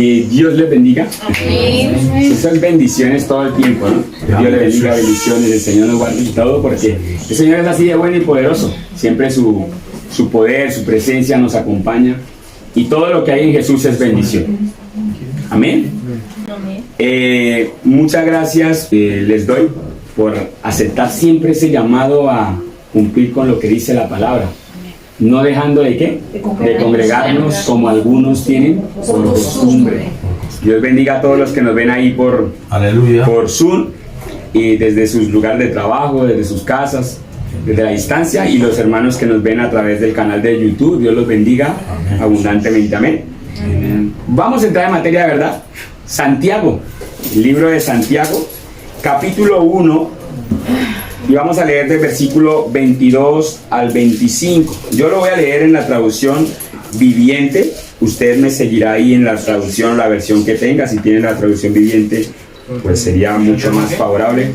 Dios les bendiga. Amén. Esas bendiciones todo el tiempo, ¿no? Dios les bendiga, bendiciones, el Señor nos guarde y todo, porque el Señor es así de bueno y poderoso. Siempre su poder, su presencia nos acompaña y todo lo que hay en Jesús es bendición. Amén. Muchas gracias les doy por aceptar siempre ese llamado a cumplir con lo que dice la palabra. No dejando de qué? De congregarnos como algunos tienen por costumbre. Dios bendiga a todos los que nos ven ahí por Zoom y desde sus lugares de trabajo, desde sus casas, desde la distancia, y los hermanos que nos ven a través del canal de YouTube. Dios los bendiga abundantemente. Amén. Vamos a entrar en materia de verdad. Santiago, el libro de Santiago, capítulo 1. Y vamos a leer del versículo 22 al 25. Yo lo voy a leer en la traducción viviente. Usted me seguirá ahí en la traducción, la versión que tenga. Si tiene la traducción viviente, pues sería mucho más favorable.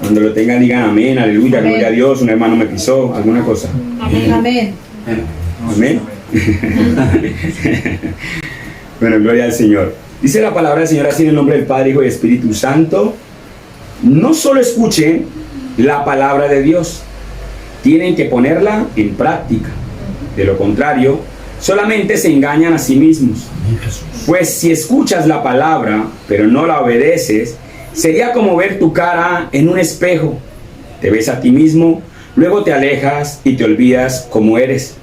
Cuando lo tengan, digan amén, aleluya, gloria a Dios. Un hermano me pisó, alguna cosa. Amén. Amén. Amén. Bueno, gloria al Señor. Dice la palabra del Señor así en el nombre del Padre, Hijo y Espíritu Santo. No solo escuchen la palabra de Dios, tienen que ponerla en práctica. De lo contrario, solamente se engañan a sí mismos. Pues si escuchas la palabra, pero no la obedeces, sería como ver tu cara en un espejo. Te ves a ti mismo, luego te alejas y te olvidas cómo eres.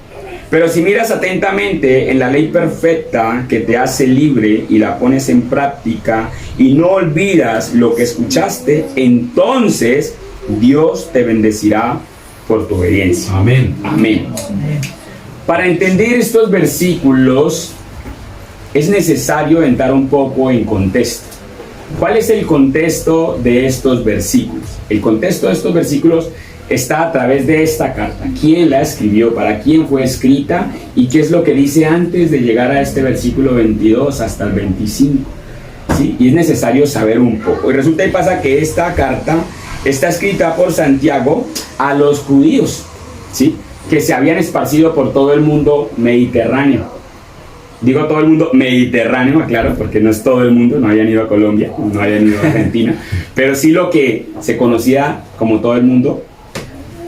Pero si miras atentamente en la ley perfecta que te hace libre y la pones en práctica y no olvidas lo que escuchaste, entonces Dios te bendecirá por tu obediencia. Amén. Amén. Para entender estos versículos es necesario entrar un poco en contexto. ¿Cuál es el contexto de estos versículos? El contexto de estos versículos está a través de esta carta. ¿Quién la escribió? ¿Para quién fue escrita? ¿Y qué es lo que dice antes de llegar a este versículo 22 hasta el 25? ¿Sí? Y es necesario saber un poco. Y resulta y pasa que esta carta está escrita por Santiago a los judíos, ¿sí?, que se habían esparcido por todo el mundo mediterráneo. Digo todo el mundo mediterráneo, aclaro, porque no es todo el mundo, no habían ido a Colombia, no habían ido a Argentina, pero sí lo que se conocía como todo el mundo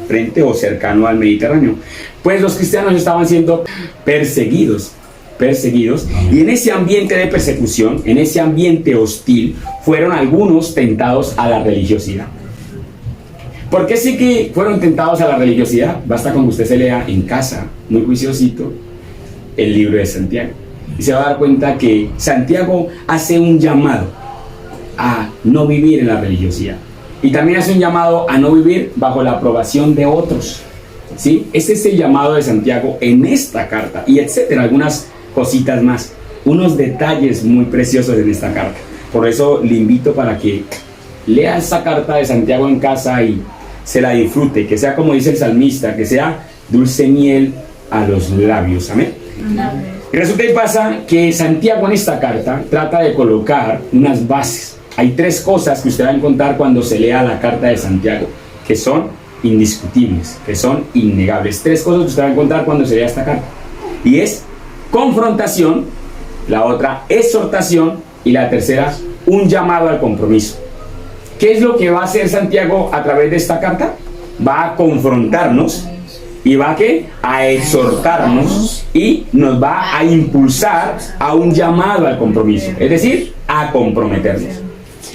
frente o cercano al Mediterráneo. Pues los cristianos estaban siendo perseguidos, y en ese ambiente de persecución, en ese ambiente hostil, fueron algunos tentados a la religiosidad. ¿Por qué sí que fueron tentados a la religiosidad? Basta con que usted se lea en casa, muy juiciosito, el libro de Santiago, y se va a dar cuenta que Santiago hace un llamado a no vivir en la religiosidad, y también hace un llamado a no vivir bajo la aprobación de otros, ¿sí? Ese es el llamado de Santiago en esta carta, y etcétera, algunas cositas más, unos detalles muy preciosos en esta carta. Por eso le invito para que lea esa carta de Santiago en casa y se la disfrute, que sea como dice el salmista, que sea dulce miel a los labios. Amén. Y resulta y pasa que Santiago en esta carta trata de colocar unas bases. Hay tres cosas que usted va a encontrar cuando se lea la carta de Santiago, que son indiscutibles, que son innegables. Tres cosas que usted va a encontrar cuando se lea esta carta. Y es confrontación, la otra exhortación y la tercera un llamado al compromiso. ¿Qué es lo que va a hacer Santiago a través de esta carta? Va a confrontarnos y va a exhortarnos y nos va a impulsar a un llamado al compromiso, es decir, a comprometernos.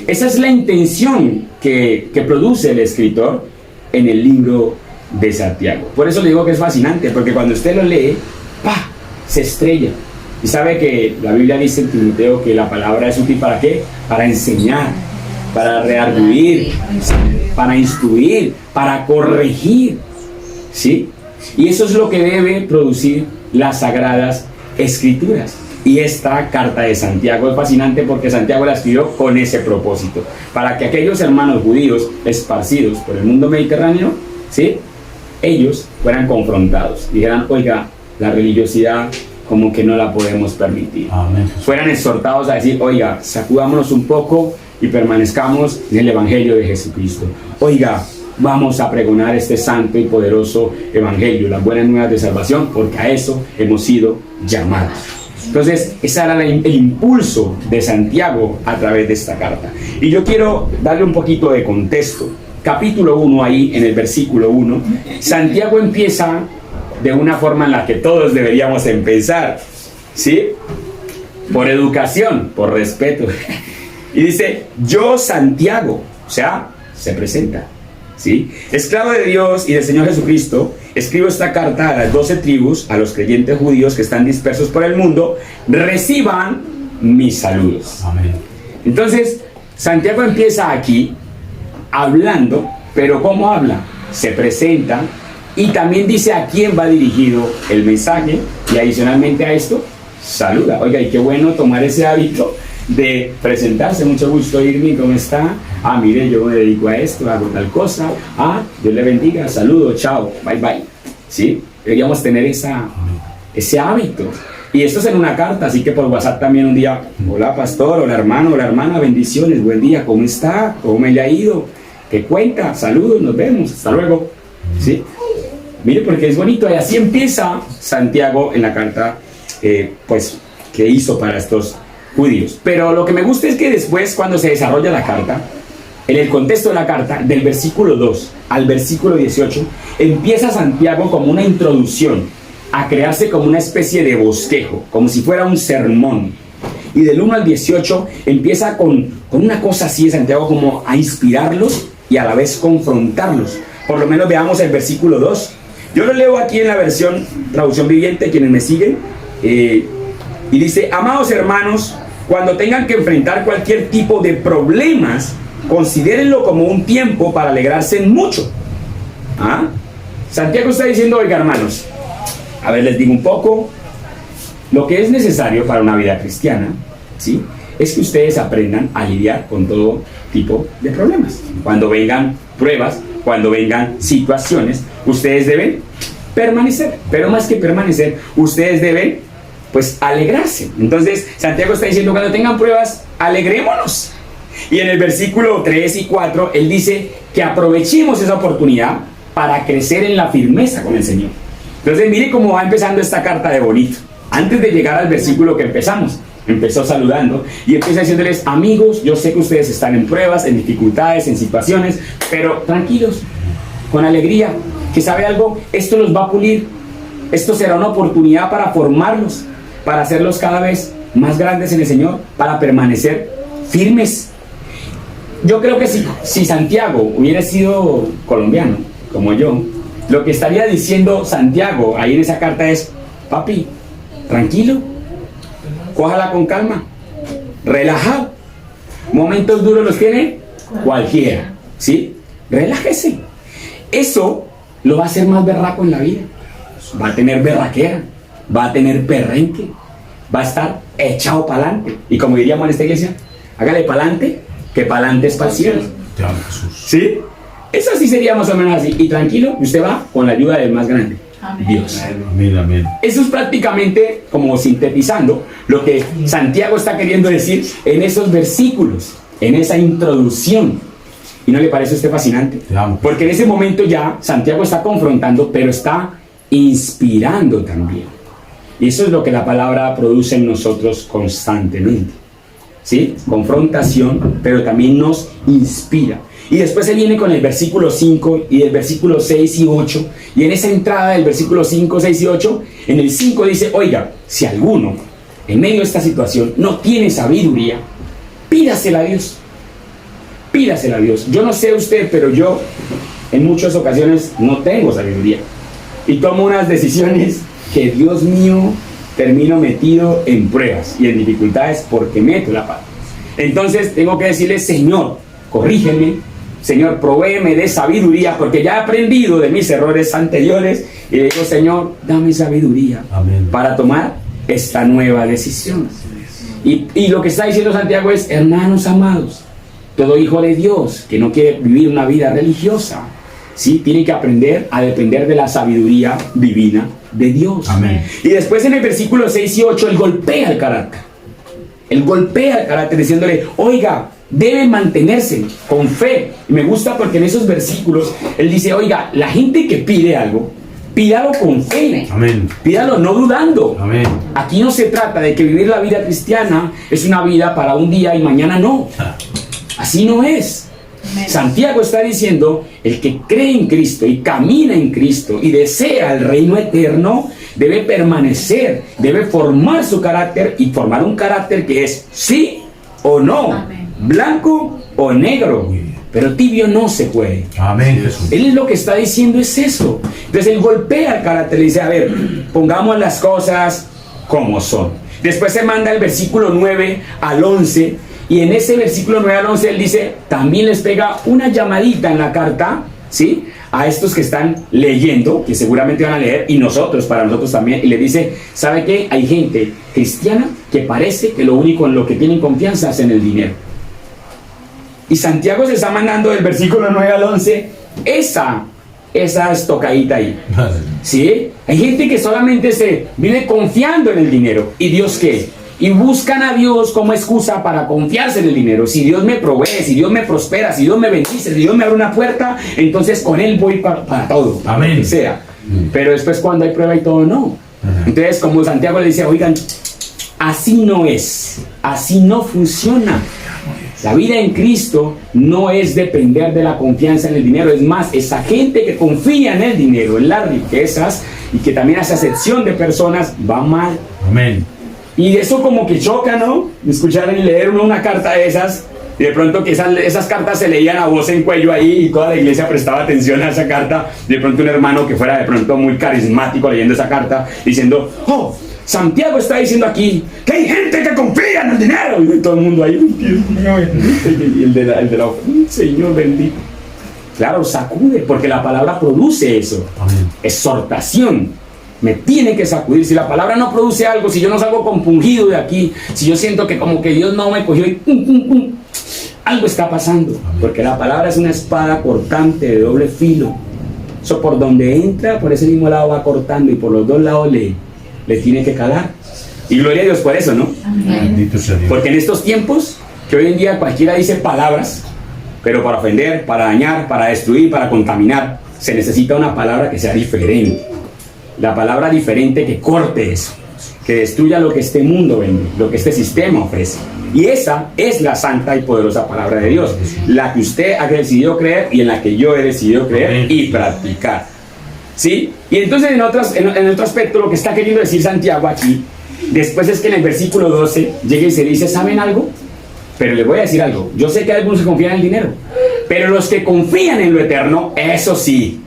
Esa es la intención que produce el escritor en el libro de Santiago. Por eso le digo que es fascinante, porque cuando usted lo lee, ¡pah!, se estrella. Y sabe que la Biblia dice en Timoteo que la palabra es útil ¿para qué? Para enseñar, para redarguir, para instruir, para corregir, ¿sí? Y eso es lo que debe producir las Sagradas Escrituras. Y esta carta de Santiago es fascinante porque Santiago la escribió con ese propósito, para que aquellos hermanos judíos esparcidos por el mundo mediterráneo, ¿sí?, ellos fueran confrontados, dijeran, oiga, la religiosidad como que no la podemos permitir. Amén. Fueran exhortados a decir, oiga, sacudámonos un poco y permanezcamos en el Evangelio de Jesucristo. Oiga, vamos a pregonar este santo y poderoso Evangelio, las buenas nuevas de salvación, porque a eso hemos sido llamados. Entonces, ese era el impulso de Santiago a través de esta carta. Y yo quiero darle un poquito de contexto. Capítulo 1, ahí en el versículo 1, Santiago empieza de una forma en la que todos deberíamos empezar, ¿sí? Por educación, por respeto. Y dice, yo Santiago, o sea, se presenta, ¿sí? Esclavo de Dios y del Señor Jesucristo, escribo esta carta a las 12 tribus, a los creyentes judíos que están dispersos por el mundo, reciban mis saludos. Amén. Entonces, Santiago empieza aquí hablando, pero ¿cómo habla? Se presenta y también dice a quién va dirigido el mensaje y adicionalmente a esto, saluda. Oiga, y qué bueno tomar ese hábito de presentarse. Mucho gusto, Irving, ¿cómo está? Ah, mire, yo me dedico a esto, hago tal cosa. Ah, Dios le bendiga, saludo, chao, bye bye. ¿Sí? Deberíamos tener ese hábito. Y esto es en una carta, así que por WhatsApp también un día, hola pastor, hola hermano, hola hermana, bendiciones, buen día, ¿cómo está? ¿Cómo me le ha ido? ¿Qué cuenta? Saludos, nos vemos, hasta luego. ¿Sí? Mire, porque es bonito, y así empieza Santiago en la carta, pues, que hizo para estos judíos. Pero lo que me gusta es que después, cuando se desarrolla la carta, en el contexto de la carta, del versículo 2 al versículo 18, empieza Santiago como una introducción a crearse como una especie de bosquejo, como si fuera un sermón. Y del 1 al 18 empieza con una cosa así de Santiago, como a inspirarlos y a la vez confrontarlos. Por lo menos veamos el versículo 2. Yo lo leo aquí en la versión traducción viviente, quienes me siguen, y dice, amados hermanos, cuando tengan que enfrentar cualquier tipo de problemas, considérenlo como un tiempo para alegrarse en mucho. ¿Ah? Santiago está diciendo, oiga hermanos, a ver, les digo un poco, lo que es necesario para una vida cristiana, ¿sí? Es que ustedes aprendan a lidiar con todo tipo de problemas. Cuando vengan pruebas, cuando vengan situaciones, ustedes deben permanecer, pero más que permanecer, ustedes deben, pues, alegrarse. Entonces, Santiago está diciendo, cuando tengan pruebas, alegrémonos. Y en el versículo 3 y 4, él dice que aprovechemos esa oportunidad para crecer en la firmeza con el Señor. Entonces, mire cómo va empezando esta carta de bonito. Antes de llegar al versículo que empezó saludando y empieza diciéndoles, amigos, yo sé que ustedes están en pruebas, en dificultades, en situaciones, pero tranquilos, con alegría, que sabe algo, esto los va a pulir, esto será una oportunidad para formarlos, para hacerlos cada vez más grandes en el Señor, para permanecer firmes. Yo creo que si Santiago hubiera sido colombiano, como yo, lo que estaría diciendo Santiago ahí en esa carta es, papi, tranquilo, cójala con calma, relajado. Momentos duros los tiene cualquiera, ¿sí? Relájese. Eso lo va a hacer más berraco en la vida. Va a tener berraquera, va a tener perrenque, va a estar echado para adelante. Y como diríamos en esta iglesia, hágale para adelante, que para adelante es para el cielo. Te amo, Jesús. ¿Sí? Eso sí sería más o menos así. Y tranquilo, usted va con la ayuda del más grande, Amén. Dios. Amén, amén. Eso es prácticamente como sintetizando lo que Santiago está queriendo decir en esos versículos, en esa introducción. ¿Y no le parece a usted fascinante? Te amo. Porque en ese momento ya Santiago está confrontando, pero está inspirando también. Y eso es lo que la palabra produce en nosotros constantemente. ¿Sí? Confrontación, pero también nos inspira. Y después se viene con el versículo 5 y el versículo 6 y 8. Y en esa entrada del versículo 5, 6 y 8, en el 5 dice, oiga, si alguno en medio de esta situación no tiene sabiduría, pídasela a Dios. Pídasela a Dios. Yo no sé usted, pero yo en muchas ocasiones no tengo sabiduría. Y tomo unas decisiones que, Dios mío, termino metido en pruebas y en dificultades porque meto la pata. Entonces tengo que decirle, Señor, corrígeme, Señor, provéeme de sabiduría, porque ya he aprendido de mis errores anteriores y le digo, Señor, dame sabiduría. Amén. Para tomar esta nueva decisión. Y lo que está diciendo Santiago es, hermanos amados, todo hijo de Dios que no quiere vivir una vida religiosa, ¿sí? Tiene que aprender a depender de la sabiduría divina de Dios. Amén. Y después en el versículo 6 y 8, él golpea el carácter. Él golpea el carácter diciéndole, oiga, deben mantenerse con fe. Y me gusta porque en esos versículos él dice, oiga, la gente que pide algo Pídalo con fe. Amén. Pídalo no dudando. Amén. Aquí no se trata de que vivir la vida cristiana es una vida para un día y mañana no. Así no es. Santiago está diciendo, el que cree en Cristo y camina en Cristo y desea el reino eterno, debe permanecer, debe formar su carácter y formar un carácter que es sí o no, Amén. blanco o negro, pero tibio no se puede. Amén, Jesús. Él lo que está diciendo es eso. Entonces él golpea el carácter y dice, a ver, pongamos las cosas como son. Después se manda el versículo 9 al 11, y en ese versículo 9 al 11 él dice, también les pega una llamadita en la carta, ¿sí?, a estos que están leyendo, que seguramente van a leer, y nosotros, para nosotros también, y le dice, ¿sabe qué? Hay gente cristiana que parece que lo único en lo que tienen confianza es en el dinero. Y Santiago se está mandando del versículo 9 al 11 esa estocadita ahí. ¿Sí? Hay gente que solamente se vive confiando en el dinero. ¿Y Dios qué? Y buscan a Dios como excusa para confiarse en el dinero. Si Dios me provee, si Dios me prospera, si Dios me bendice, si Dios me abre una puerta, entonces con Él voy para todo, para Amén. lo que sea. Pero después cuando hay prueba y todo, no. Entonces, como Santiago le dice, oigan, así no es, así no funciona. La vida en Cristo no es depender de la confianza en el dinero. Es más, esa gente que confía en el dinero, en las riquezas, y que también hace acepción de personas, va mal. Amén. Y eso como que choca, ¿no? Escuchar y leer una carta de esas, y de pronto que esas cartas se leían a voz en cuello ahí, y toda la iglesia prestaba atención a esa carta. De pronto un hermano que fuera de pronto muy carismático leyendo esa carta, diciendo, oh, Santiago está diciendo aquí que hay gente que confía en el dinero. Y todo el mundo ahí, Dios mío, bendito. Y el de la Señor bendito. Claro, sacude, porque la palabra produce eso. Amén. Exhortación. Me tiene que sacudir. Si la palabra no produce algo, si yo no salgo compungido de aquí, si yo siento que como que Dios no me cogió y pum, pum, pum, algo está pasando. Amén. Porque la palabra es una espada cortante de doble filo. Eso por donde entra, por ese mismo lado va cortando, y por los dos lados le tiene que calar. Y gloria a Dios por eso, ¿no? Amén. Bendito sea Dios. Porque en estos tiempos, que hoy en día cualquiera dice palabras, pero para ofender, para dañar, para destruir, para contaminar, se necesita una palabra que sea diferente. La palabra diferente que corte eso, que destruya lo que este mundo vende, lo que este sistema ofrece. Y esa es la santa y poderosa palabra de Dios, la que usted ha decidido creer y en la que yo he decidido creer y practicar. ¿Sí? Y entonces en otro aspecto lo que está queriendo decir Santiago aquí, después es que en el versículo 12 llega y se dice, ¿saben algo? Pero les voy a decir algo, yo sé que algunos confían en el dinero, pero los que confían en lo eterno, eso sí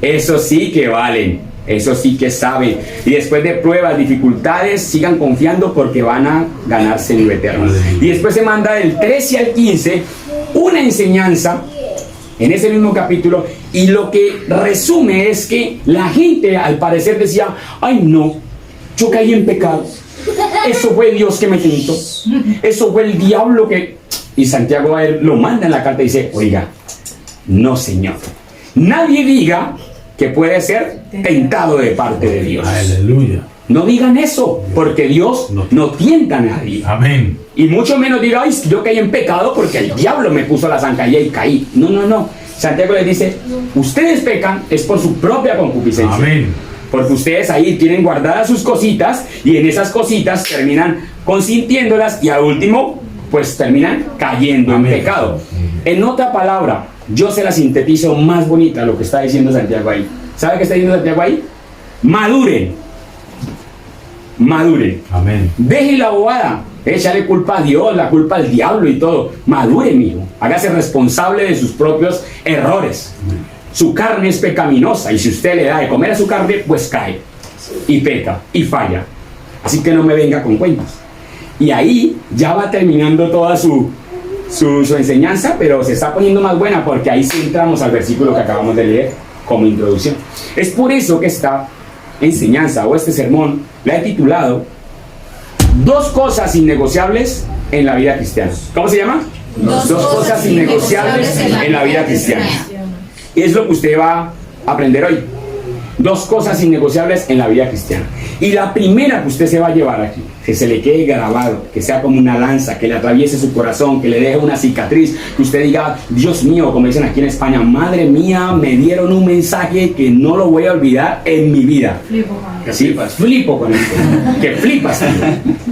que valen. Eso sí que saben. Y después de pruebas, dificultades, sigan confiando porque van a ganarse en lo eterno. Y después se manda del 13 al 15 una enseñanza en ese mismo capítulo. Y lo que resume es que la gente al parecer decía, ay no, yo caí en pecado. Eso fue Dios que me tentó. Eso fue el diablo que... Y Santiago a él lo manda en la carta y dice, oiga, no señor. Nadie diga que puede ser tentado de parte de Dios. Aleluya. No digan eso, porque Dios no tienta a nadie. Amén. Y mucho menos diga, ay, yo caí en pecado porque el diablo me puso la zancadilla y caí. No, no, no. Santiago les dice, ustedes pecan es por su propia concupiscencia. Amén. Porque ustedes ahí tienen guardadas sus cositas y en esas cositas terminan consintiéndolas y al último, pues terminan cayendo Amén. en pecado. En otra palabra, yo se la sintetizo más bonita lo que está diciendo Santiago ahí. ¿Sabe qué está diciendo Santiago ahí? Maduren. Maduren. Amén. Dejen la bobada. Échale culpa a Dios, la culpa al diablo y todo. Maduren, mijo. Hágase responsable de sus propios errores. Su carne es pecaminosa y si usted le da de comer a su carne, pues cae. Y peca y falla. Así que no me venga con cuentos. Y ahí ya va terminando toda su enseñanza, pero se está poniendo más buena porque ahí sí entramos al versículo que acabamos de leer como introducción. Es por eso que esta enseñanza o este sermón la he titulado Dos cosas innegociables en la vida cristiana. ¿Cómo se llama? Dos cosas innegociables en la vida cristiana. Y es lo que usted va a aprender hoy. Dos cosas innegociables en la vida cristiana. Y la primera que usted se va a llevar aquí, que se le quede grabado, que sea como una lanza, que le atraviese su corazón, que le deje una cicatriz, que usted diga, Dios mío, como dicen aquí en España, madre mía, me dieron un mensaje que no lo voy a olvidar en mi vida. Flipo con ¿Sí? Flipo con esto. Que flipas.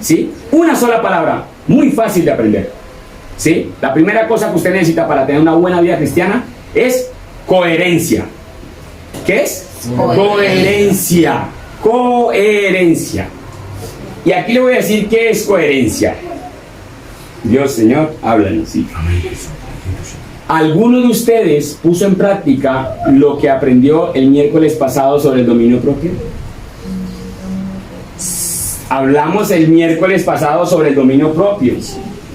¿Sí? Una sola palabra, muy fácil de aprender. ¿Sí? La primera cosa que usted necesita para tener una buena vida cristiana es coherencia. ¿Qué es? Coherencia. Coherencia. Y aquí le voy a decir qué es coherencia. Dios, Señor, háblanos. ¿Sí? ¿Alguno de ustedes puso en práctica lo que aprendió el miércoles pasado sobre el dominio propio? Hablamos el miércoles pasado sobre el dominio propio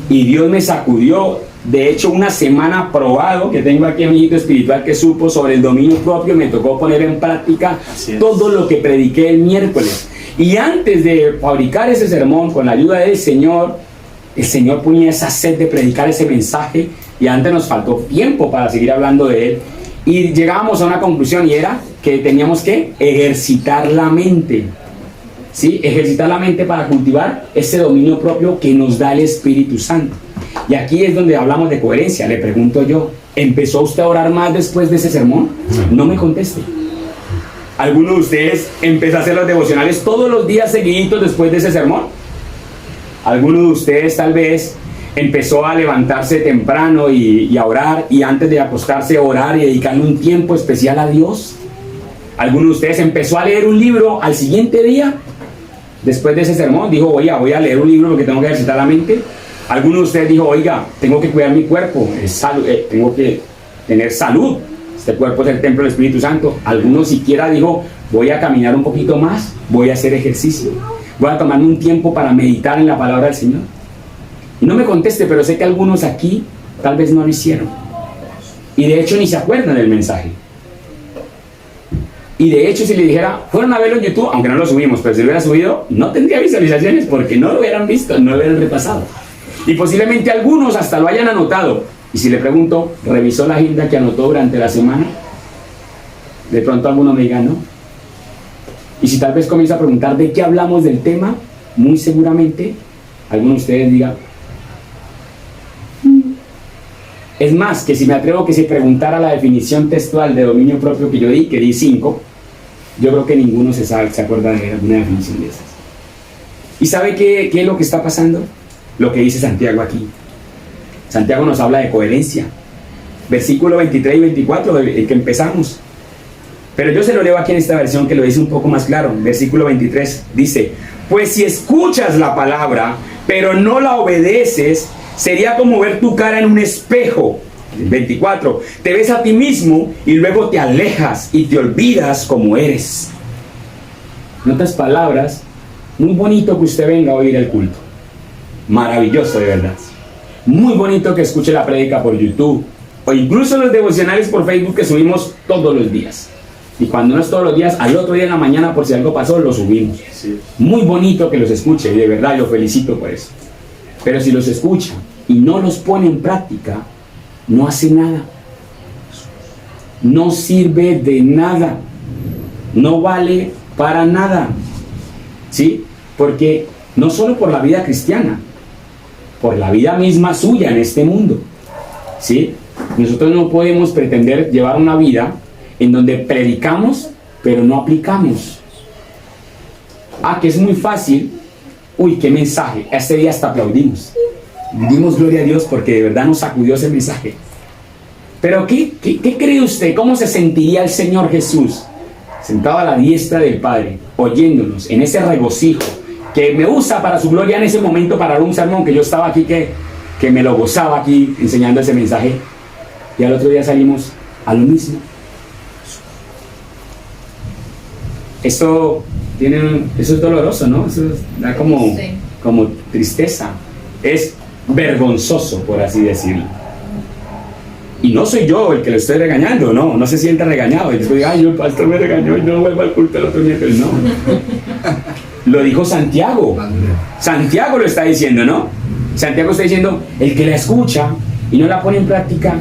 y Dios me sacudió. De hecho, una semana probado, que tengo aquí a mi hijito espiritual que supo sobre el dominio propio, me tocó poner en práctica todo lo que prediqué el miércoles. Y antes de fabricar ese sermón, con la ayuda del Señor, el Señor ponía esa sed de predicar ese mensaje, y antes nos faltó tiempo para seguir hablando de él. Y llegábamos a una conclusión, y era que teníamos que ejercitar la mente. ¿Sí? Ejercitar la mente para cultivar ese dominio propio que nos da el Espíritu Santo. Y aquí es donde hablamos de coherencia. Le pregunto yo, ¿empezó usted a orar más después de ese sermón? No me conteste. ¿Alguno de ustedes empezó a hacer los devocionales todos los días seguiditos después de ese sermón? ¿Alguno de ustedes tal vez empezó a levantarse temprano y a orar, y antes de acostarse a orar y dedicarle un tiempo especial a Dios? ¿Alguno de ustedes empezó a leer un libro al siguiente día? Después de ese sermón dijo, oiga, voy a leer un libro porque tengo que ejercitar la mente. ¿Alguno de ustedes dijo, oiga, tengo que cuidar mi cuerpo, tengo que tener salud? Este cuerpo es el templo del Espíritu Santo. Alguno siquiera dijo, voy a caminar un poquito más, voy a hacer ejercicio, voy a tomarme un tiempo para meditar en la palabra del Señor. Y no me conteste, pero sé que algunos aquí tal vez no lo hicieron. Y de hecho ni se acuerdan del mensaje. Y de hecho, si le dijera, fueron a verlo en YouTube, aunque no lo subimos, pero si lo hubiera subido, no tendría visualizaciones porque no lo hubieran visto, no lo hubieran repasado. Y posiblemente algunos hasta lo hayan anotado. Y si le pregunto, ¿revisó la agenda que anotó durante la semana? De pronto alguno me diga, no. Y si tal vez comienzo a preguntar de qué hablamos del tema, muy seguramente alguno de ustedes diga, Es más, que si me atrevo que si preguntara la definición textual de dominio propio que yo di, que di 5, yo creo que ninguno se acuerda de alguna definición de esas. ¿Y sabe qué es lo que está pasando? Lo que dice Santiago aquí. Santiago nos habla de coherencia. Versículo 23 y 24, el que empezamos. Pero yo se lo leo aquí en esta versión que lo dice un poco más claro. Versículo 23 dice, pues si escuchas la palabra, pero no la obedeces, sería como ver tu cara en un espejo. 24, te ves a ti mismo y luego te alejas y te olvidas como eres. En otras palabras, muy bonito que usted venga a oír el culto. Maravilloso, de verdad. Muy bonito que escuche la prédica por YouTube o incluso los devocionales por Facebook que subimos todos los días. Y cuando no es todos los días, al otro día en la mañana, por si algo pasó, lo subimos. Sí. Muy bonito que los escuche y de verdad lo felicito por eso. Pero si los escucha y no los pone en práctica, no hace nada. No sirve de nada. No vale para nada. ¿Sí? Porque no solo por la vida cristiana, por la vida misma suya en este mundo. ¿Sí? Nosotros no podemos pretender llevar una vida en donde predicamos, pero no aplicamos. Ah, que es muy fácil. Uy, qué mensaje. Este día hasta aplaudimos. Dimos gloria a Dios porque de verdad nos sacudió ese mensaje. Pero ¿qué cree usted? ¿Cómo se sentiría el Señor Jesús sentado a la diestra del Padre, oyéndonos en ese regocijo que me usa para su gloria en ese momento para dar un sermón que yo estaba aquí, que me lo gozaba aquí enseñando ese mensaje, y al otro día salimos a lo mismo? Eso es doloroso, ¿no? Eso da como tristeza. Es vergonzoso, por así decirlo. Y no soy yo el que lo estoy regañando, no se sienta regañado. Y después diga, ay, el pastor me regañó y no vuelvo al culto el otro miércoles. No. Lo dijo Santiago. Santiago lo está diciendo, ¿no? Santiago está diciendo, el que la escucha y no la pone en práctica,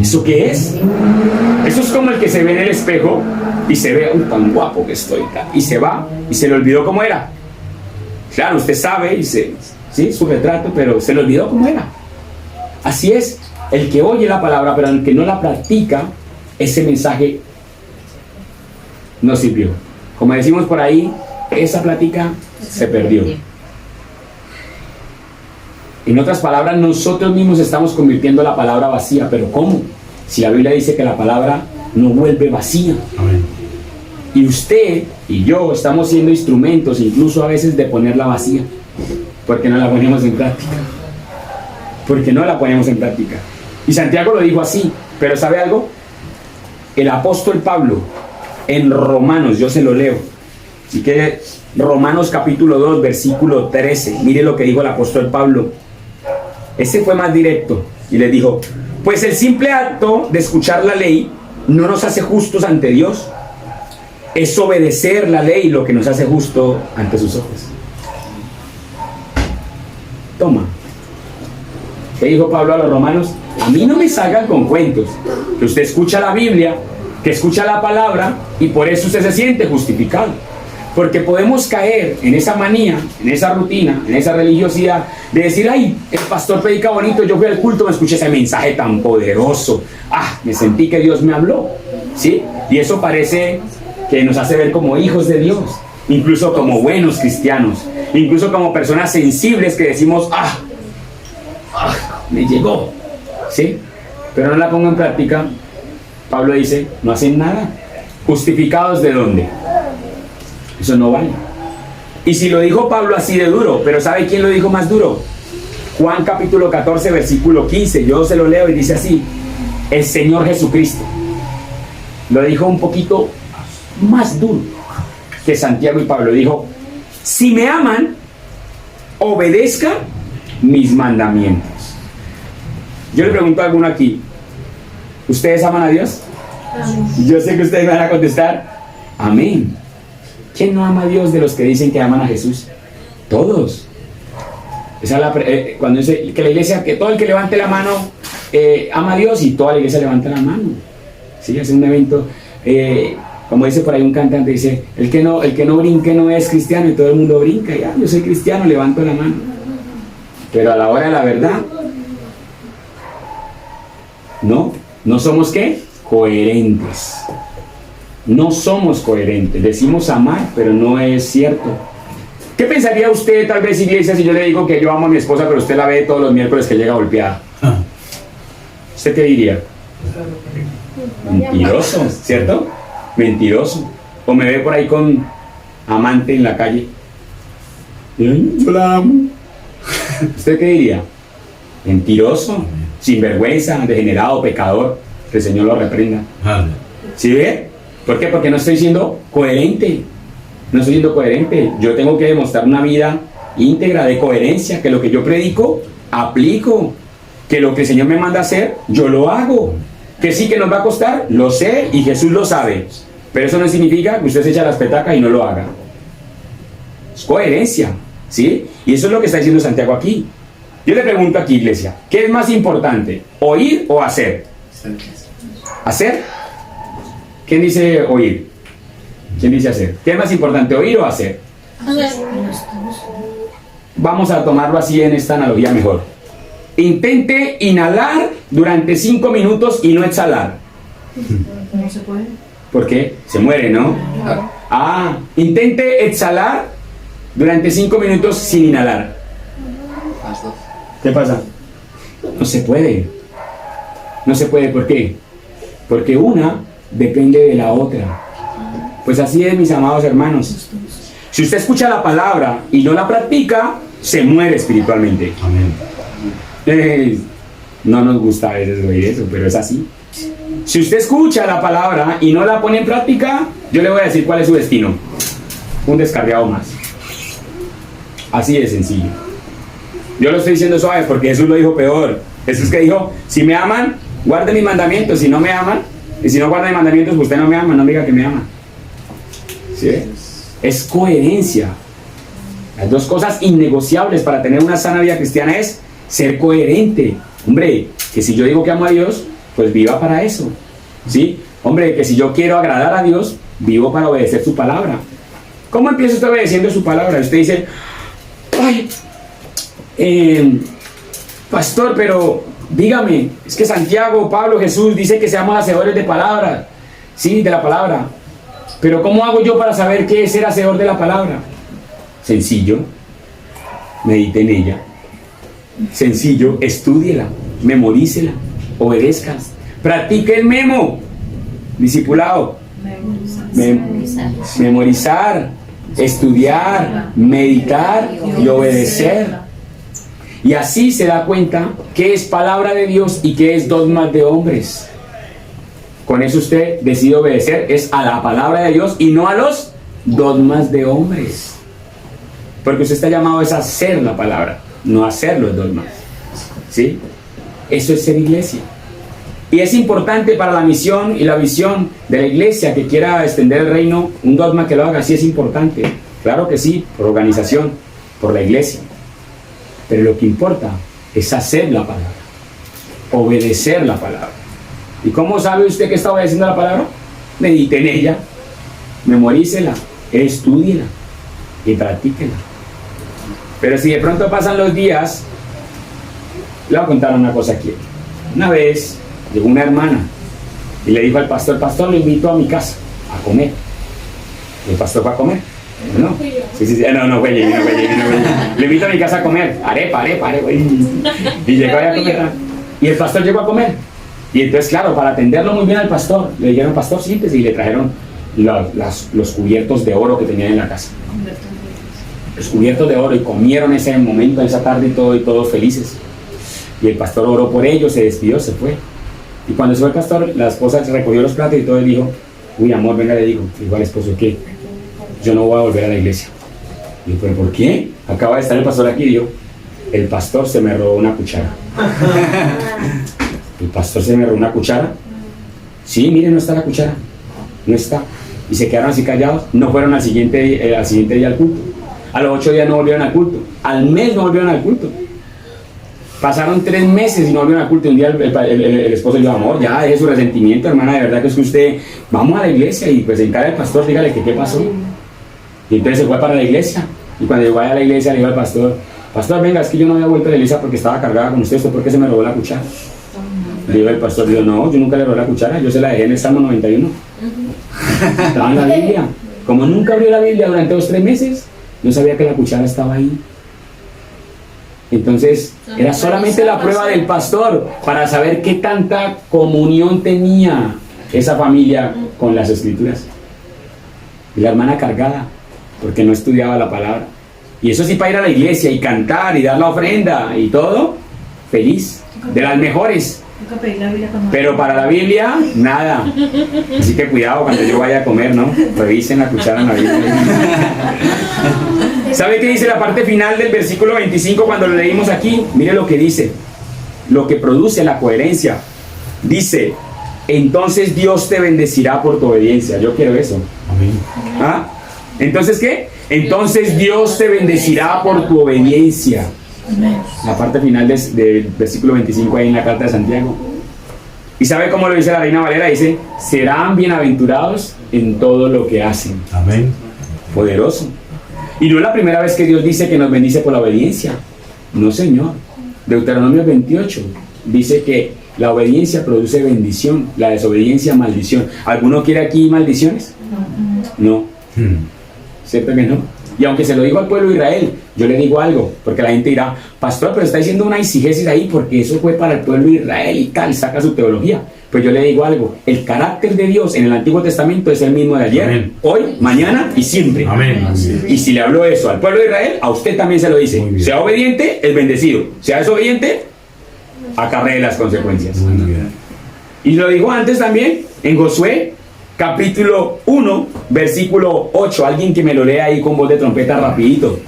¿Eso qué es? Eso es como el que se ve en el espejo y se ve, tan guapo que estoy, y se va y se le olvidó cómo era. Claro, usted sabe, y sí, su retrato, pero se le olvidó cómo era. Así es, el que oye la palabra, pero el que no la practica, ese mensaje no sirvió. Como decimos por ahí, esa plática se perdió. En otras palabras, nosotros mismos estamos convirtiendo la palabra vacía. ¿Pero cómo? Si la Biblia dice que la palabra no vuelve vacía. Amén. Y usted y yo estamos siendo instrumentos, incluso a veces, de ponerla vacía. Porque no la ponemos en práctica. Porque no la ponemos en práctica. Y Santiago lo dijo así. Pero ¿sabe algo? El apóstol Pablo, en Romanos, yo se lo leo. Así que Romanos capítulo 2, versículo 13. Mire lo que dijo el apóstol Pablo. Este fue más directo y le dijo: pues el simple acto de escuchar la ley no nos hace justos ante Dios. Es obedecer la ley lo que nos hace justo ante sus ojos. Toma. ¿Qué dijo Pablo a los romanos? A mí no me salgan con cuentos. Que usted escucha la Biblia, que escucha la palabra, y por eso usted se siente justificado. Porque podemos caer en esa manía, en esa rutina, en esa religiosidad de decir: ay, el pastor predica bonito, yo fui al culto, me escuché ese mensaje tan poderoso, me sentí que Dios me habló, ¿sí? Y eso parece que nos hace ver como hijos de Dios, incluso como buenos cristianos, incluso como personas sensibles que decimos: me llegó, ¿sí? Pero no la pongo en práctica. Pablo dice: no hacen nada. ¿Justificados de dónde? Eso no vale. Y si lo dijo Pablo así de duro, pero ¿sabe quién lo dijo más duro? Juan capítulo 14, versículo 15. Yo se lo leo y dice así: el Señor Jesucristo lo dijo un poquito más duro que Santiago y Pablo. Dijo: si me aman, obedezcan mis mandamientos. Yo le pregunto a alguno aquí: ¿ustedes aman a Dios? Amén. Yo sé que ustedes me van a contestar: amén. ¿Quién no ama a Dios de los que dicen que aman a Jesús? Todos. Esa es cuando dice que la iglesia, que todo el que levante la mano ama a Dios, y toda la iglesia levanta la mano. ¿Sí? Es un evento, como dice por ahí un cantante, dice: el que no brinque no es cristiano, y todo el mundo brinca. Ya, yo soy cristiano, levanto la mano. Pero a la hora de la verdad, no somos ¿qué? Coherentes. No somos coherentes. Decimos amar, pero no es cierto. ¿Qué pensaría usted, tal vez, iglesia, si yo le digo que yo amo a mi esposa, pero usted la ve todos los miércoles que llega golpeada? ¿Usted qué diría? Mentiroso, ¿cierto? Mentiroso. O me ve por ahí con amante en la calle: yo la amo. ¿Usted qué diría? Mentiroso, sinvergüenza, degenerado, pecador. Que el Señor lo reprenda. ¿Sí ve? ¿Por qué? Porque no estoy siendo coherente. No estoy siendo coherente. Yo tengo que demostrar una vida íntegra, de coherencia, que lo que yo predico, aplico. Que lo que el Señor me manda a hacer, yo lo hago. Que sí que nos va a costar, lo sé, y Jesús lo sabe. Pero eso no significa que usted se eche las petacas y no lo haga. Es coherencia, ¿sí? Y eso es lo que está diciendo Santiago aquí. Yo le pregunto aquí, iglesia, ¿qué es más importante? ¿Oír o hacer? ¿Hacer? ¿Quién dice oír? ¿Quién dice hacer? ¿Qué es más importante, oír o hacer? Vamos a tomarlo así en esta analogía mejor. Intente inhalar durante 5 minutos y no exhalar. No se puede. ¿Por qué? Se muere, ¿no? Intente exhalar durante 5 minutos sin inhalar. ¿Qué pasa? No se puede. No se puede, ¿por qué? Porque una depende de la otra. Pues así es, mis amados hermanos. Si usted escucha la palabra y no la practica, se muere espiritualmente. Amén. No nos gusta a veces oír eso, pero es así. Si usted escucha la palabra y no la pone en práctica, yo le voy a decir cuál es su destino: un descarriado más. Así de sencillo. Yo lo estoy diciendo suave porque Jesús lo dijo peor. Jesús que dijo: si me aman, guarden mis mandamientos. Si no me aman, y si no guardan mis mandamientos, usted no me ama, no me diga que me ama. ¿Sí? Es coherencia. Las dos cosas innegociables para tener una sana vida cristiana es ser coherente. Hombre, que si yo digo que amo a Dios, pues viva para eso, ¿sí? Hombre, que si yo quiero agradar a Dios, vivo para obedecer su palabra. ¿Cómo empieza usted obedeciendo su palabra? Usted dice, ay, pastor, pero dígame, es que Santiago, Pablo, Jesús dice que seamos hacedores de palabra, sí, de la palabra. Pero ¿cómo hago yo para saber qué es ser hacedor de la palabra? Sencillo, medite en ella. Sencillo, estúdiela, memorícela, obedezca, practique el memo, discipulado, memorizar, estudiar, meditar y obedecer. Y así se da cuenta qué es palabra de Dios y qué es dogmas de hombres. Con eso usted decide obedecer es a la palabra de Dios y no a los dogmas de hombres. Porque usted está llamado es a hacer la palabra, no a hacer los dogmas. ¿Sí? Eso es ser iglesia. Y es importante para la misión y la visión de la iglesia que quiera extender el reino, un dogma que lo haga, sí es importante. Claro que sí, por organización, por la iglesia. Pero lo que importa es hacer la palabra, obedecer la palabra. ¿Y cómo sabe usted que está obedeciendo la palabra? Medite en ella, memorícela, estúdiela y practíquela. Pero si de pronto pasan los días, le voy a contar una cosa aquí. Una vez llegó una hermana y le dijo al pastor, pastor, lo invito a mi casa a comer. ¿El pastor va a comer? No, sí. No fue Jamie. Le invito a mi casa a comer, arepa. Y llegó allá a comer. Y el pastor llegó a comer. Y entonces, claro, para atenderlo muy bien al pastor, le dijeron, pastor, siéntese, y le trajeron los cubiertos de oro que tenían en la casa. Los cubiertos de oro, y comieron ese momento, esa tarde y todos felices. Y el pastor oró por ellos, se despidió, se fue. Y cuando se fue el pastor, la esposa se recogió los platos y todo, y dijo, uy, amor, venga, le digo al esposo, ¿qué? Yo no voy a volver a la iglesia. Y yo, ¿pero por qué? Acaba de estar el pastor aquí, y yo, el pastor se me robó una cuchara. ¿El pastor se me robó una cuchara? Sí, mire, no está la cuchara. No está. Y se quedaron así callados. No fueron al siguiente día al culto. A los 8 días no volvieron al culto. Al mes no volvieron al culto. Pasaron 3 meses y no volvieron al culto. Un día el esposo dijo, amor, ya deje su resentimiento, hermana, de verdad que es que usted, vamos a la iglesia y pues encara al pastor, dígale que qué pasó. Y entonces se fue para la iglesia. Y cuando llegó a la iglesia le dijo al pastor, pastor, venga, es que yo no había vuelto a la iglesia porque estaba cargada con usted, ¿usted por qué se me robó la cuchara? Le dijo el pastor, dijo, no, yo nunca le robé la cuchara, yo se la dejé en el Salmo 91. Estaba en la Biblia. Como nunca abrió la Biblia durante los 3 meses, no sabía que la cuchara estaba ahí. Entonces, era solamente la prueba del pastor para saber qué tanta comunión tenía esa familia con las escrituras. Y la hermana cargada, porque no estudiaba la palabra. Y eso sí, para ir a la iglesia y cantar y dar la ofrenda y todo, feliz, de las mejores. Pero para la Biblia, nada. Así que cuidado cuando yo vaya a comer, ¿no? Revisen la cuchara en la Biblia. ¿Sabe qué dice la parte final del versículo 25 cuando lo leímos aquí? Mire lo que dice, lo que produce la coherencia. Dice, entonces Dios te bendecirá por tu obediencia. Yo quiero eso. Amén. ¿Ah? ¿Entonces qué? Entonces Dios te bendecirá por tu obediencia. La parte final del versículo 25 ahí en la carta de Santiago. ¿Y sabe cómo lo dice la Reina Valera? Dice, serán bienaventurados en todo lo que hacen. Amén. Poderoso. Y no es la primera vez que Dios dice que nos bendice por la obediencia. No, Señor. Deuteronomio 28 dice que la obediencia produce bendición, la desobediencia maldición. ¿Alguno quiere aquí maldiciones? No. ¿Cierto que no? Y aunque se lo digo al pueblo de Israel, yo le digo algo, porque la gente dirá, pastor, pero está diciendo una exégesis ahí, porque eso fue para el pueblo de Israel y tal, saca su teología. Pues yo le digo algo, el carácter de Dios en el Antiguo Testamento es el mismo de ayer, Amén. Hoy, mañana y siempre. Amén. Y si le hablo eso al pueblo de Israel, a usted también se lo dice. Sea obediente, es bendecido. Sea desobediente, acarree las consecuencias. Muy bien. Y lo dijo antes también en Josué, capítulo 1, versículo 8. Alguien que me lo lea ahí con voz de trompeta rapidito.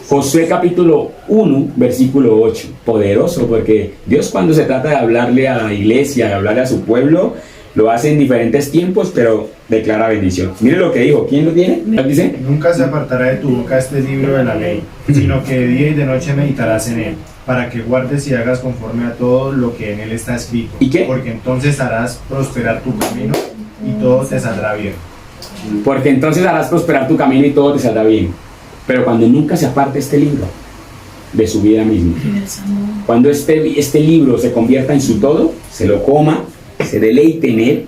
Josué capítulo 1, versículo 8. Poderoso, porque Dios cuando se trata de hablarle a la iglesia, de hablarle a su pueblo, lo hace en diferentes tiempos, pero declara bendición. Mire lo que dijo. ¿Quién lo tiene? Dice, Nunca se apartará de tu boca este libro de la ley, sino que de día y de noche meditarás en él, para que guardes y hagas conforme a todo lo que en él está escrito. ¿Y qué? Porque entonces harás prosperar tu camino y todo te saldrá bien. Porque entonces harás prosperar tu camino y todo te saldrá bien. Pero cuando nunca se aparte este libro de su vida misma, cuando este libro se convierta en su todo, se lo coma, se deleite en él,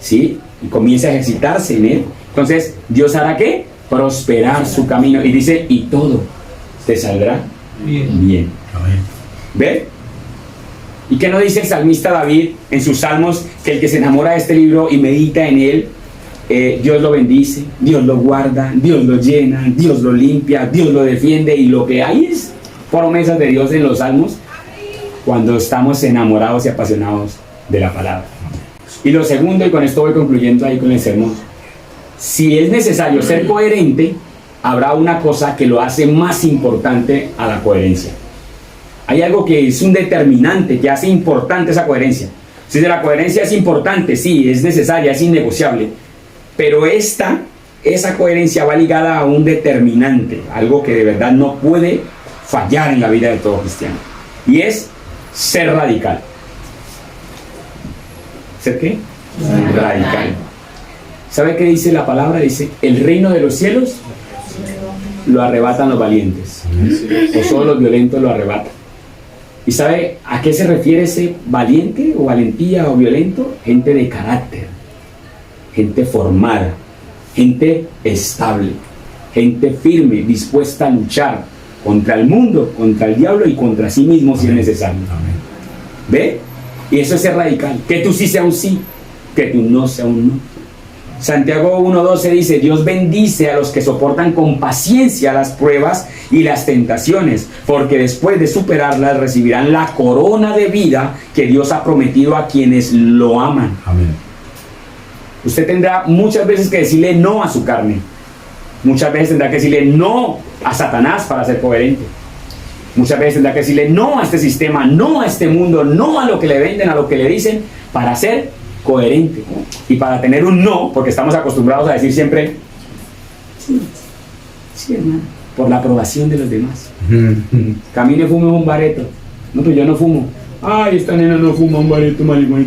¿sí? Y comience a ejercitarse en él, entonces Dios hará ¿qué? Prosperar su camino. Y dice, y todo te saldrá bien. ¿Ve? ¿Y qué no dice el salmista David en sus salmos? Que el que se enamora de este libro y medita en él, Dios lo bendice, Dios lo guarda, Dios lo llena, Dios lo limpia, Dios lo defiende. Y lo que hay es promesas de Dios en los salmos cuando estamos enamorados y apasionados de la palabra. Y lo segundo, y con esto voy concluyendo ahí con el sermón, si es necesario ser coherente, habrá una cosa que lo hace más importante a la coherencia. Hay algo que es un determinante, que hace importante esa coherencia. Si la coherencia es importante, sí, es necesaria, es innegociable, pero esa coherencia va ligada a un determinante, algo que de verdad no puede fallar en la vida de todo cristiano, y es ser radical. ¿Ser qué? Radical. ¿Sabe qué dice la palabra? Dice, el reino de los cielos lo arrebatan los valientes, o solo los violentos lo arrebatan. ¿Y sabe a qué se refiere ese valiente o valentía o violento? Gente de carácter, gente formada, gente estable, gente firme, dispuesta a luchar contra el mundo, contra el diablo y contra sí mismo si es necesario. ¿Ve? Y eso es ser radical. Que tú sí sea un sí, que tú no sea un no. Santiago 1:12 dice, Dios bendice a los que soportan con paciencia las pruebas y las tentaciones, porque después de superarlas recibirán la corona de vida que Dios ha prometido a quienes lo aman. Amén. Usted tendrá muchas veces que decirle no a su carne. Muchas veces tendrá que decirle no a Satanás para ser coherente. Muchas veces tendrá que decirle no a este sistema, no a este mundo, no a lo que le venden, a lo que le dicen, para ser coherente. Y para tener un no, porque estamos acostumbrados a decir siempre sí, sí, hermano, por la aprobación de los demás. Camine, fume un bareto. No, pues yo no fumo. Ay, esta nena no fuma un bareto, marihuana.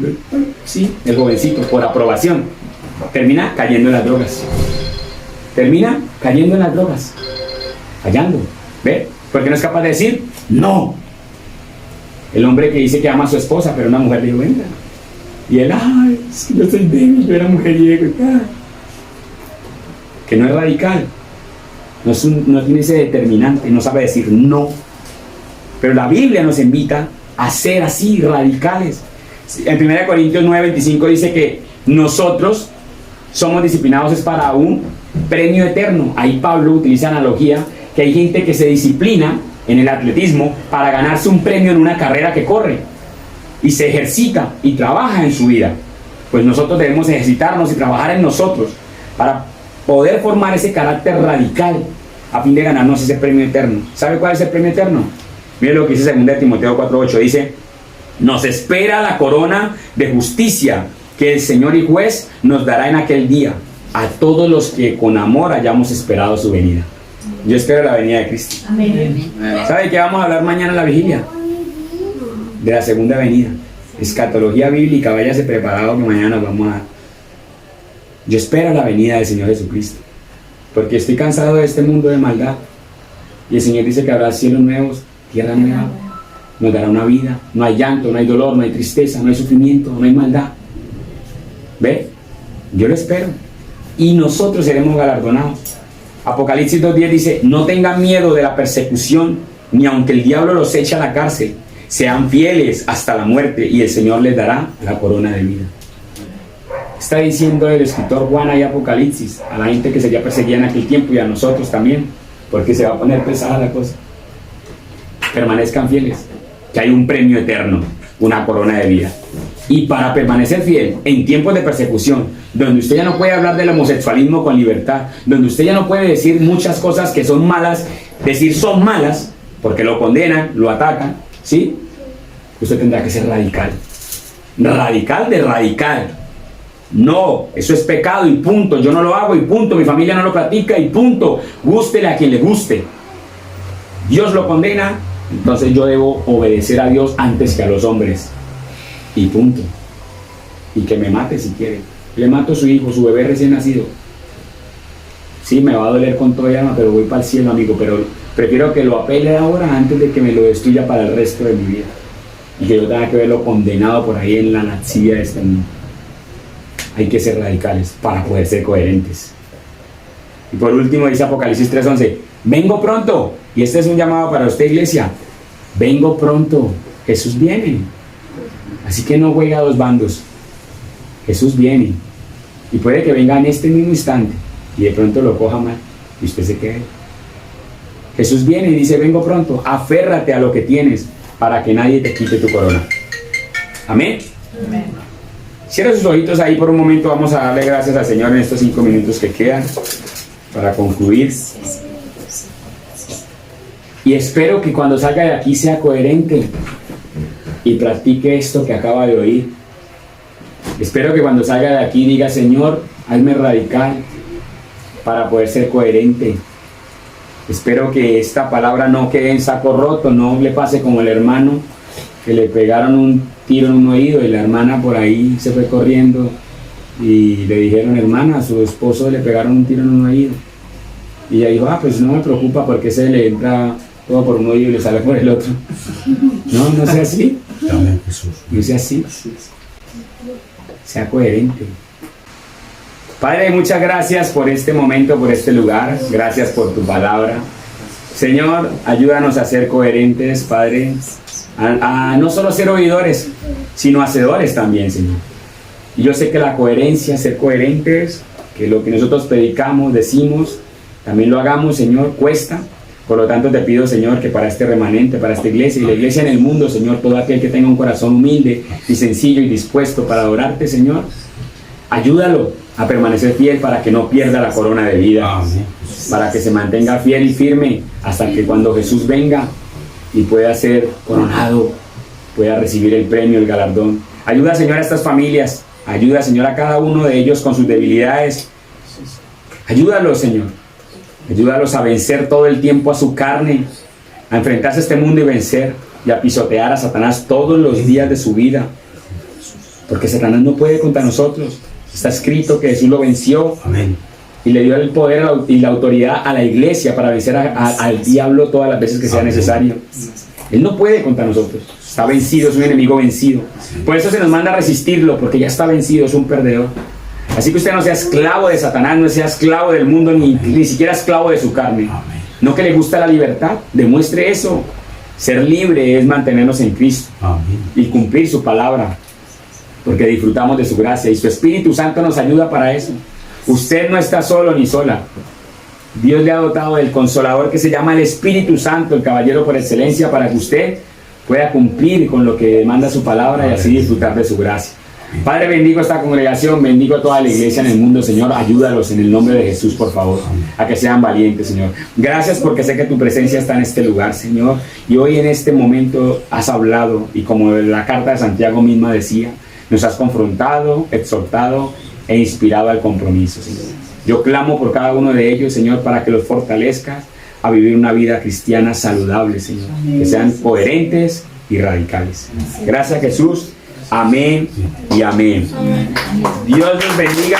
Sí, el jovencito, por aprobación. Termina cayendo en las drogas. Termina cayendo en las drogas. Fallando. ¿Ve? Porque no es capaz de decir no. El hombre que dice que ama a su esposa, pero una mujer le dijo, venga. Y él, ay, sí, yo soy débil, yo era mujeriego. Que no es radical. No tiene ese determinante, no sabe decir no. Pero la Biblia nos invita a ser así, radicales. En 1 Corintios 9:25 dice que nosotros somos disciplinados es para un premio eterno. Ahí Pablo utiliza analogía que hay gente que se disciplina en el atletismo para ganarse un premio en una carrera que corre y se ejercita y trabaja en su vida. Pues nosotros debemos ejercitarnos y trabajar en nosotros para poder formar ese carácter radical a fin de ganarnos ese premio eterno. ¿Sabe cuál es el premio eterno? Mire lo que dice 2 Timoteo 4:8, dice, nos espera la corona de justicia que el Señor y juez nos dará en aquel día a todos los que con amor hayamos esperado su venida. Yo espero la venida de Cristo. Amén. ¿Sabe qué vamos a hablar mañana en la vigilia? De la segunda venida. Escatología bíblica, váyase preparado que mañana nos vamos a... Yo espero la venida del Señor Jesucristo, porque estoy cansado de este mundo de maldad. Y el Señor dice que habrá cielos nuevos, tierra nueva, nos dará una vida. No hay llanto, no hay dolor, no hay tristeza, no hay sufrimiento, no hay maldad. ¿Ve? Yo lo espero. Y nosotros seremos galardonados. Apocalipsis 2:10 dice, no tengan miedo de la persecución, ni aunque el diablo los eche a la cárcel. Sean fieles hasta la muerte y el Señor les dará la corona de vida. Está diciendo el escritor Juan ahí Apocalipsis a la gente que sería perseguida en aquel tiempo y a nosotros también, porque se va a poner pesada la cosa. Permanezcan fieles, que hay un premio eterno, una corona de vida. Y para permanecer fiel en tiempos de persecución, donde usted ya no puede hablar del homosexualismo con libertad, donde usted ya no puede decir muchas cosas que son malas, decir son malas, porque lo condenan, lo atacan, ¿sí? Usted tendrá que ser radical. Radical de radical. No, eso es pecado y punto. Yo no lo hago y punto. Mi familia no lo practica y punto. Gústele a quien le guste. Dios lo condena Entonces yo debo obedecer a Dios antes que a los hombres. Y punto. Y que me mate si quiere. Le mato a su hijo, su bebé recién nacido. Sí, me va a doler con toda llama, pero voy para el cielo, amigo. Pero prefiero que lo apele ahora antes de que me lo destruya para el resto de mi vida. Y que yo tenga que verlo condenado por ahí en la lascivia de este mundo. Hay que ser radicales para poder ser coherentes. Y por último dice Apocalipsis 3:11, vengo pronto. Y este es un llamado para usted, iglesia. Vengo pronto. Jesús viene. Así que no juegue a dos bandos. Jesús viene. Y puede que venga en este mismo instante y de pronto lo coja mal y usted se quede. Jesús viene y dice, vengo pronto. Aférrate a lo que tienes para que nadie te quite tu corona. Amén. Amén. Cierra sus ojitos ahí por un momento. Vamos a darle gracias al Señor en estos 5 minutos que quedan para concluir. Y espero que cuando salga de aquí sea coherente y practique esto que acaba de oír. Espero que cuando salga de aquí diga, Señor, hazme radical para poder ser coherente. Espero que esta palabra no quede en saco roto, no le pase como el hermano que le pegaron un tiro en un oído y la hermana por ahí se fue corriendo y le dijeron, hermana, a su esposo le pegaron un tiro en un oído. Y ella dijo, pues no me preocupa porque se le entra todo por un oído y le sale por el otro. No, no sea así. No sea así. Sea coherente. Padre, muchas gracias por este momento, por este lugar. Gracias por tu palabra. Señor, ayúdanos a ser coherentes, Padre. A no solo ser oidores, sino hacedores también, Señor. Y yo sé que la coherencia, ser coherentes, que lo que nosotros predicamos, decimos, también lo hagamos, Señor, cuesta. Por lo tanto te pido, Señor, que para este remanente, para esta iglesia y la iglesia en el mundo, Señor, todo aquel que tenga un corazón humilde y sencillo y dispuesto para adorarte, Señor, ayúdalo a permanecer fiel para que no pierda la corona de vida. Amén. Para que se mantenga fiel y firme hasta que cuando Jesús venga y pueda ser coronado, pueda recibir el premio, el galardón. Ayuda, Señor, a estas familias. Ayuda, Señor, a cada uno de ellos con sus debilidades. Ayúdalos, Señor. Ayúdalos a vencer todo el tiempo a su carne, a enfrentarse a este mundo y vencer, y a pisotear a Satanás todos los días de su vida. Porque Satanás no puede contra nosotros. Está escrito que Jesús lo venció. Amén. Y le dio el poder y la autoridad a la iglesia para vencer al diablo todas las veces que sea necesario. Él no puede contra nosotros. Está vencido, es un enemigo vencido. Por eso se nos manda a resistirlo, porque ya está vencido, es un perdedor. Así que usted no sea esclavo de Satanás, no sea esclavo del mundo, ni siquiera esclavo de su carne. No que le gusta la libertad, demuestre eso. Ser libre es mantenernos en Cristo y cumplir su palabra, porque disfrutamos de su gracia y su Espíritu Santo nos ayuda para eso. Usted no está solo ni sola. Dios le ha dotado del Consolador que se llama el Espíritu Santo, el caballero por excelencia, para que usted pueda cumplir con lo que demanda su palabra y así disfrutar de su gracia. Padre, bendigo esta congregación, bendigo a toda la iglesia en el mundo, Señor. Ayúdalos en el nombre de Jesús, por favor, a que sean valientes, Señor. Gracias porque sé que tu presencia está en este lugar, Señor. Y hoy en este momento has hablado, y como la carta de Santiago misma decía, nos has confrontado, exhortado e inspirado al compromiso, Señor. Yo clamo por cada uno de ellos, Señor, para que los fortalezcas a vivir una vida cristiana saludable, Señor. Que sean coherentes y radicales. Gracias, Jesús. Amén y amén. Dios los bendiga.